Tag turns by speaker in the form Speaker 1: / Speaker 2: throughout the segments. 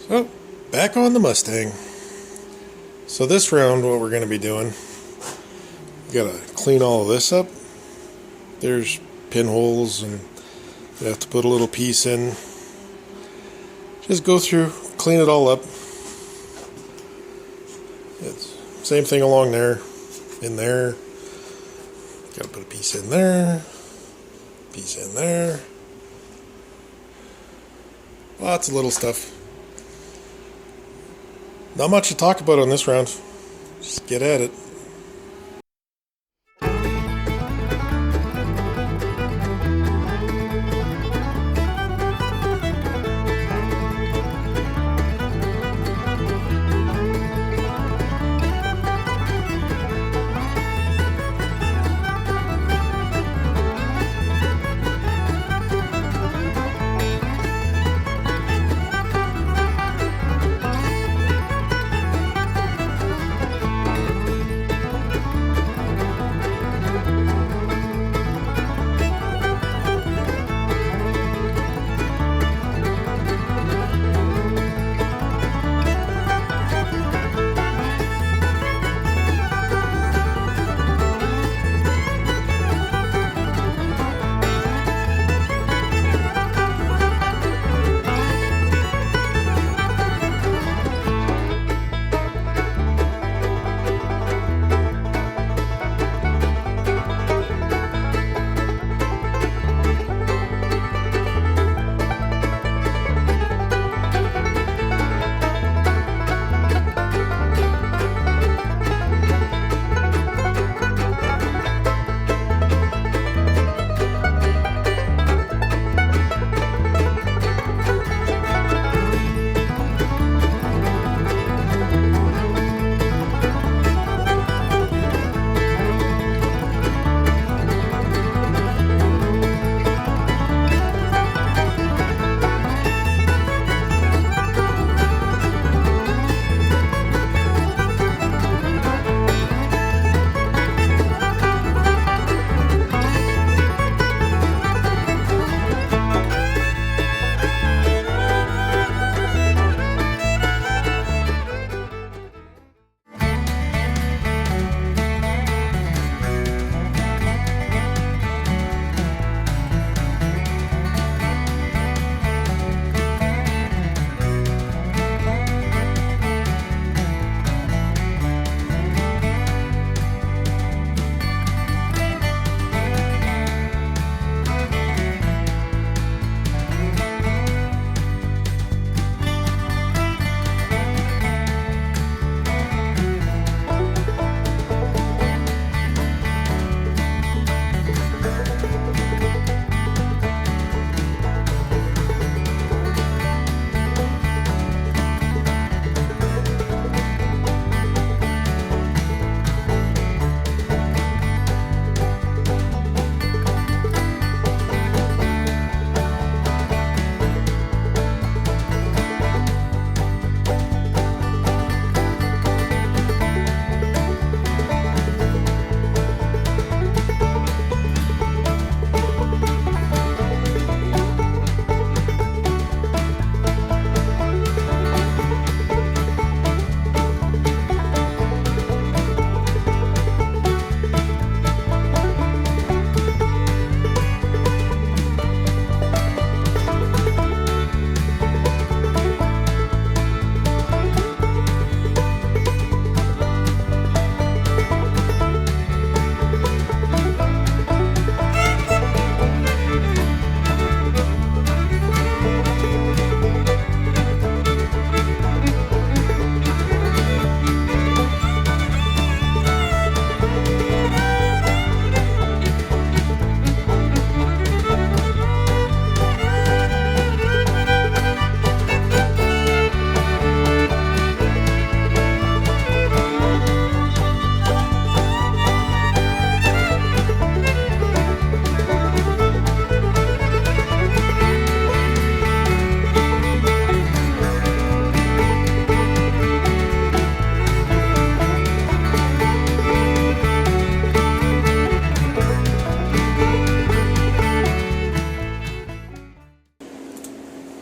Speaker 1: So, back on the Mustang. So this round what we're going to be doing, we got to clean all of this up. There's pinholes and you have to put a little piece in. Just go through, clean it all up. It's same thing along there, in there. Got to put a piece in there, piece in there. Lots of little stuff. Not much to talk about on this round. Just get at it.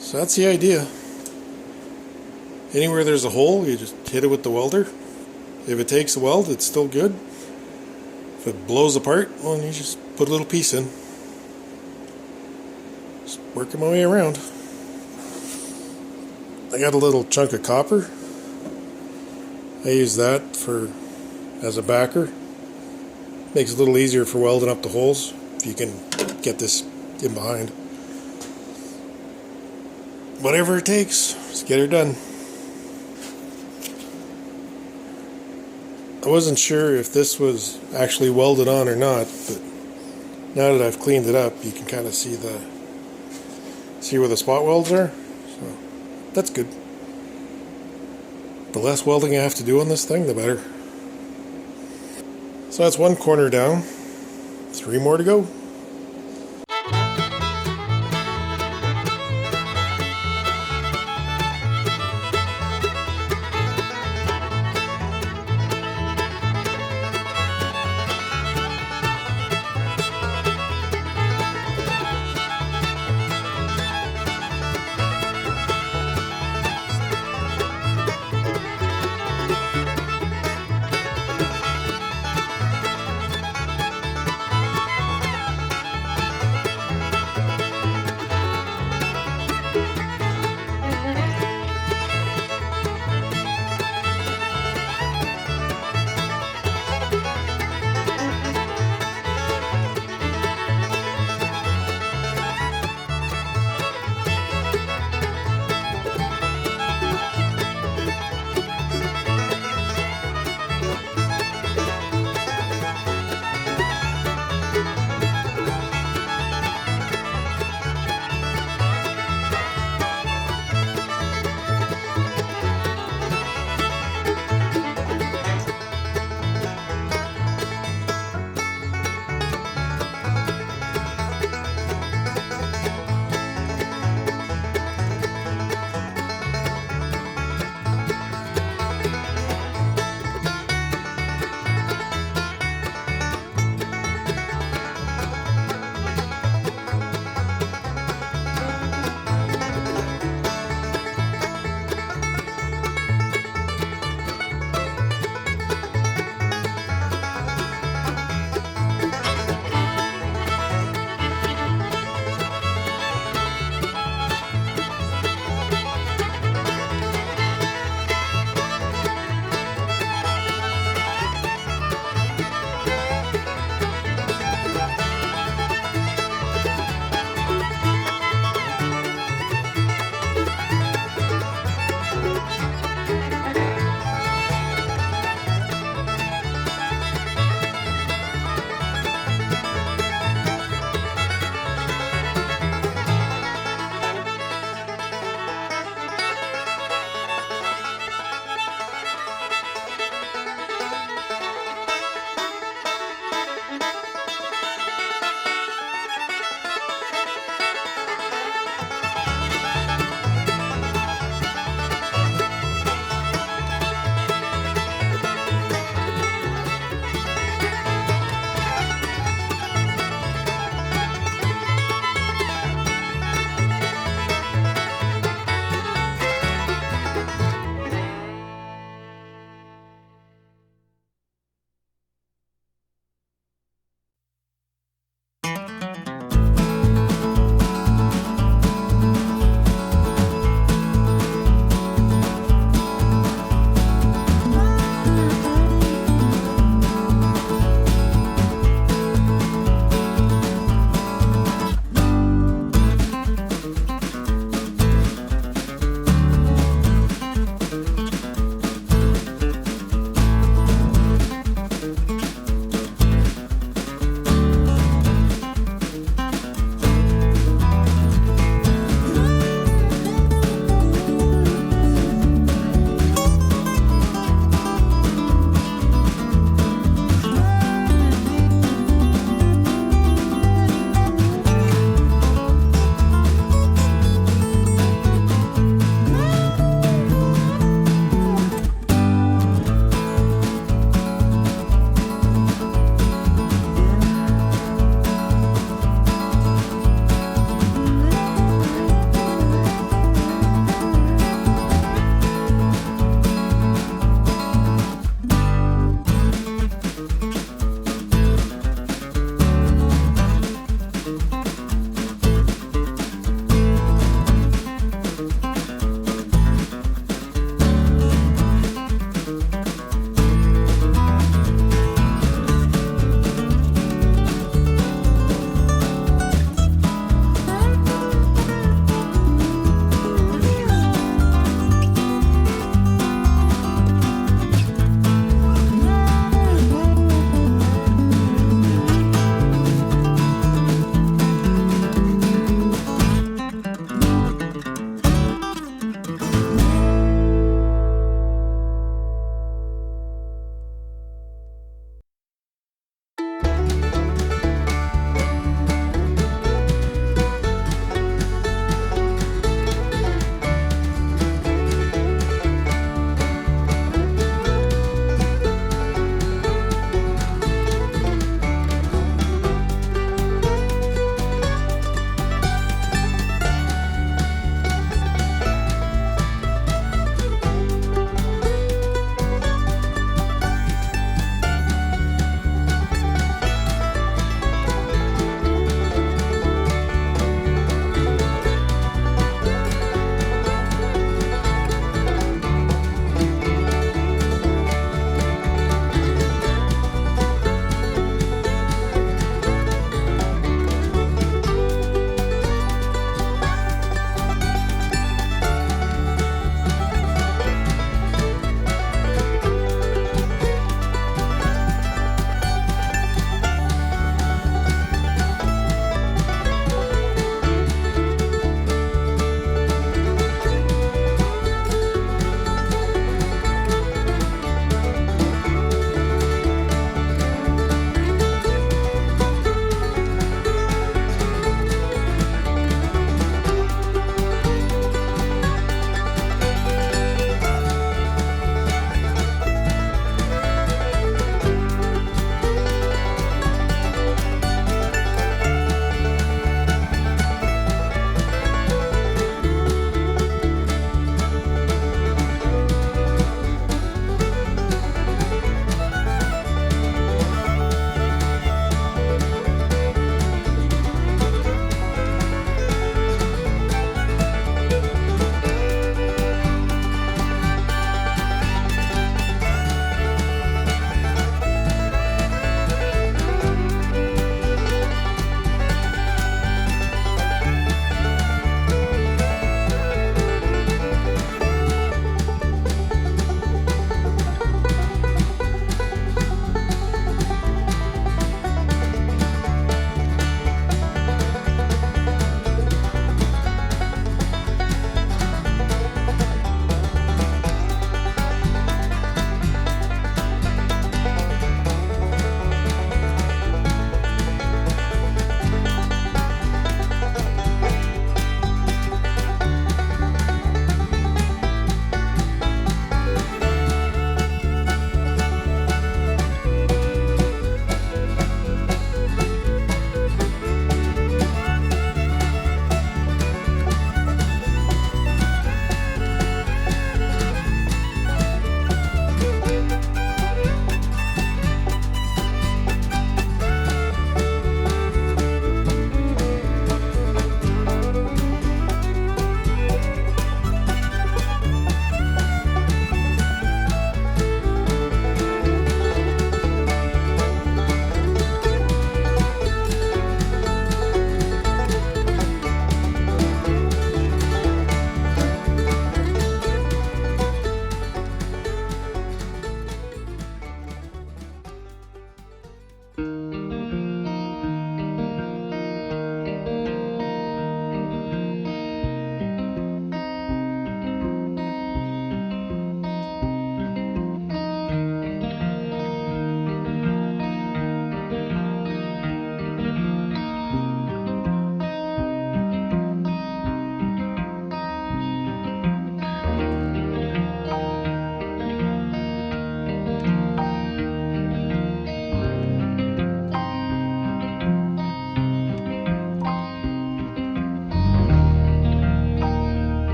Speaker 1: So that's the idea. Anywhere there's a hole, you just hit it with the welder. If it takes a weld, it's still good. If it blows apart, well, you just put a little piece in. Just working my way around. I got a little chunk of copper. I use that as a backer. Makes it a little easier for welding up the holes if you can get this in behind. Whatever it takes, just get her done. I wasn't sure if this was actually welded on or not, but now that I've cleaned it up, you can kind of see where the spot welds are. So that's good. The less welding I have to do on this thing, the better. So that's one corner down. 3 more to go.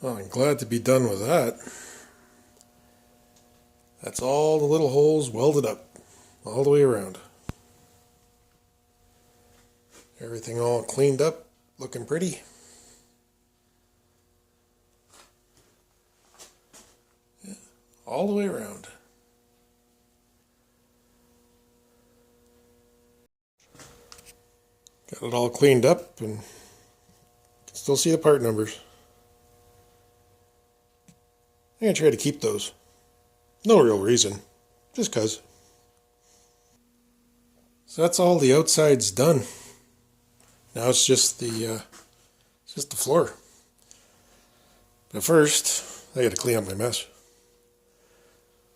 Speaker 1: Well, I'm glad to be done with that. That's all the little holes welded up all the way around. Everything all cleaned up, looking pretty. Yeah, all the way around. Got it all cleaned up and you can still see the part numbers. I'm going to try to keep those. No real reason, just 'cause. So that's all the outside's done. Now it's just the floor. But first, I got to clean up my mess.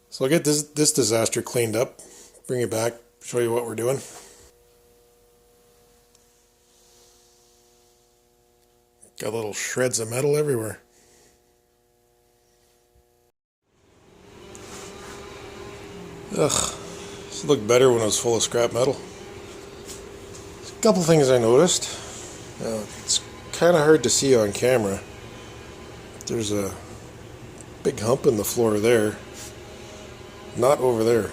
Speaker 1: So I'll get this disaster cleaned up, bring it back, show you what we're doing. Got little shreds of metal everywhere. Ugh, this looked better when it was full of scrap metal. There's a couple things I noticed. It's kind of hard to see on camera. There's a big hump in the floor there. Not over there.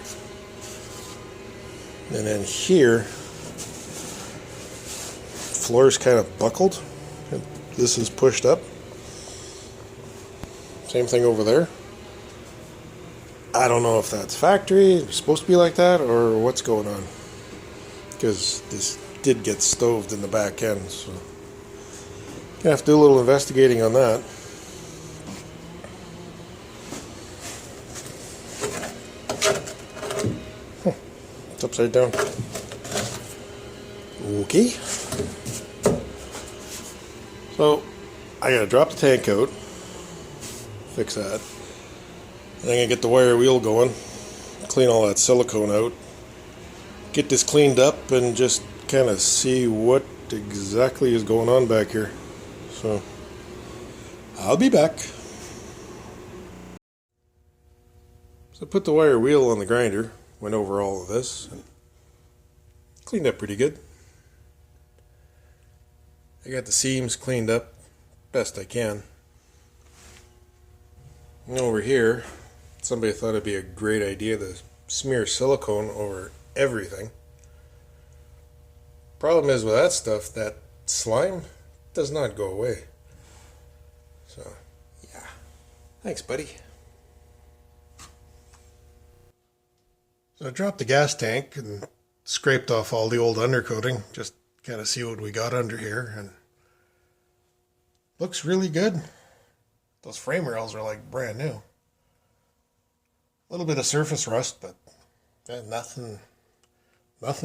Speaker 1: And then here, floor is kind of buckled. And this is pushed up. Same thing over there. I don't know if that's factory, it's supposed to be like that, or what's going on. Because this did get stoved in the back end, so gonna have to do a little investigating on that. It's upside down. Okay. So I gotta drop the tank out, fix that. And I'm going to get the wire wheel going, clean all that silicone out, get this cleaned up and just kind of see what exactly is going on back here. So, I'll be back. So I put the wire wheel on the grinder, went over all of this, and cleaned up pretty good. I got the seams cleaned up best I can. And over here, somebody thought it'd be a great idea to smear silicone over everything. Problem is with that stuff, that slime does not go away. So, yeah. Thanks, buddy. So I dropped the gas tank and scraped off all the old undercoating, just kind of see what we got under here, and looks really good. Those frame rails are like brand new. A little bit of surface rust, but nothing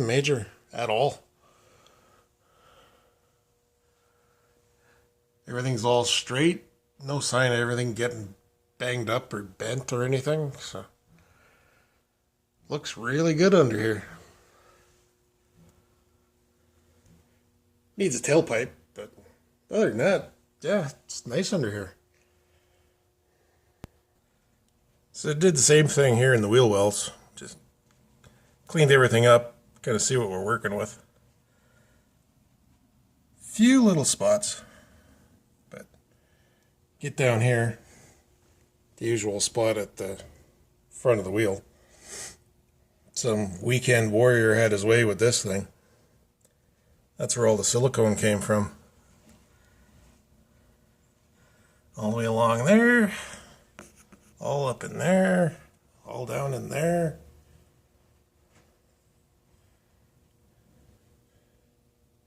Speaker 1: major at all. Everything's all straight. No sign of everything getting banged up or bent or anything. So looks really good under here. Needs a tailpipe, but other than that, yeah, it's nice under here. So I did the same thing here in the wheel wells. Just cleaned everything up, kind of see what we're working with. Few little spots, but get down here, the usual spot at the front of the wheel. Some weekend warrior had his way with this thing. That's where all the silicone came from. All the way along there. All up in there, all down in there.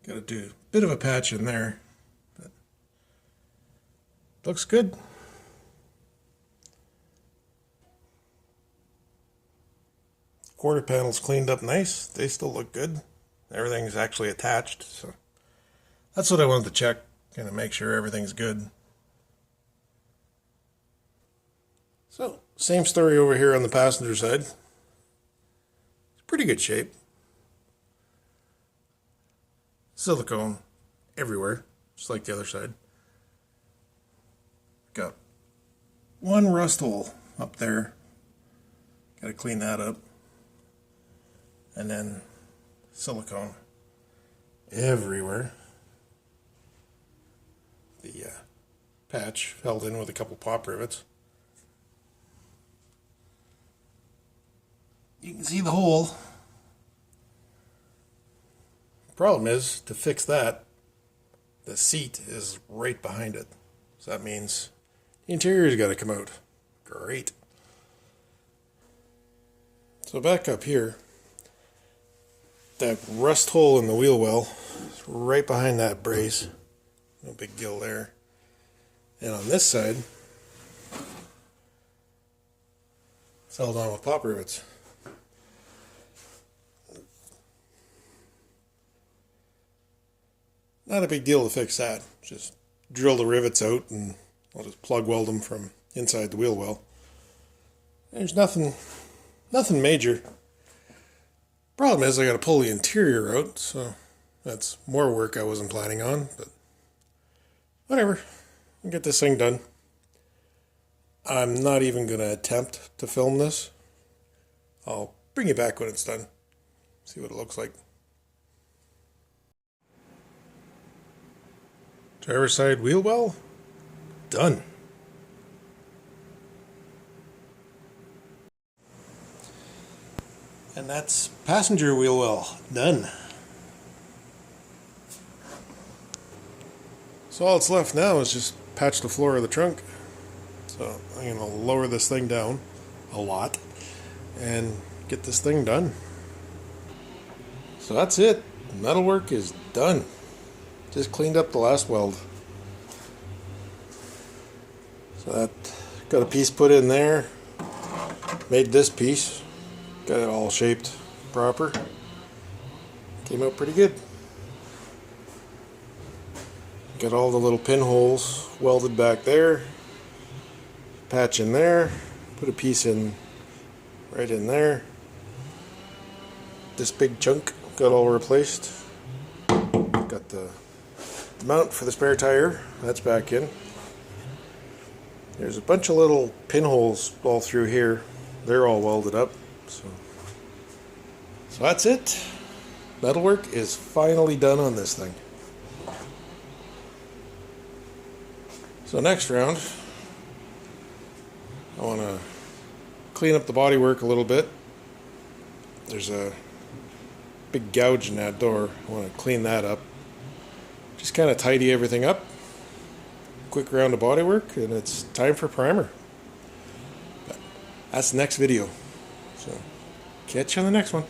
Speaker 1: Got to do a bit of a patch in there, but looks good. Quarter panels cleaned up nice. They still look good. Everything's actually attached, so that's what I wanted to check, kind of make sure everything's good. So, same story over here on the passenger side. It's pretty good shape. Silicone everywhere, just like the other side. Got one rust hole up there. Got to clean that up. And then silicone everywhere. The patch held in with a couple pop rivets. You can see the hole. Problem is, to fix that, the seat is right behind it. So that means the interior's got to come out. Great. So back up here, that rust hole in the wheel well is right behind that brace. No big deal there. And on this side, it's held on with pop rivets. Not a big deal to fix that. Just drill the rivets out and I'll just plug weld them from inside the wheel well. There's nothing major. Problem is I got to pull the interior out, so that's more work I wasn't planning on, but whatever. I'll get this thing done. I'm not even going to attempt to film this. I'll bring you back when it's done. See what it looks like. Driver's side wheel well, done. And that's passenger wheel well, done. So all that's left now is just patch the floor of the trunk. So I'm going to lower this thing down a lot and get this thing done. So that's it. Metalwork is done. Just cleaned up the last weld. So that got a piece put in there. Made this piece. Got it all shaped proper. Came out pretty good. Got all the little pinholes welded back there. Patch in there. Put a piece in right in there. This big chunk got all replaced. Got the mount for the spare tire. That's back in. There's a bunch of little pinholes all through here. They're all welded up. So that's it. Metalwork is finally done on this thing. So next round, I want to clean up the bodywork a little bit. There's a big gouge in that door. I want to clean that up. Just kind of tidy everything up. Quick round of bodywork, and it's time for primer. But that's the next video. So catch you on the next one.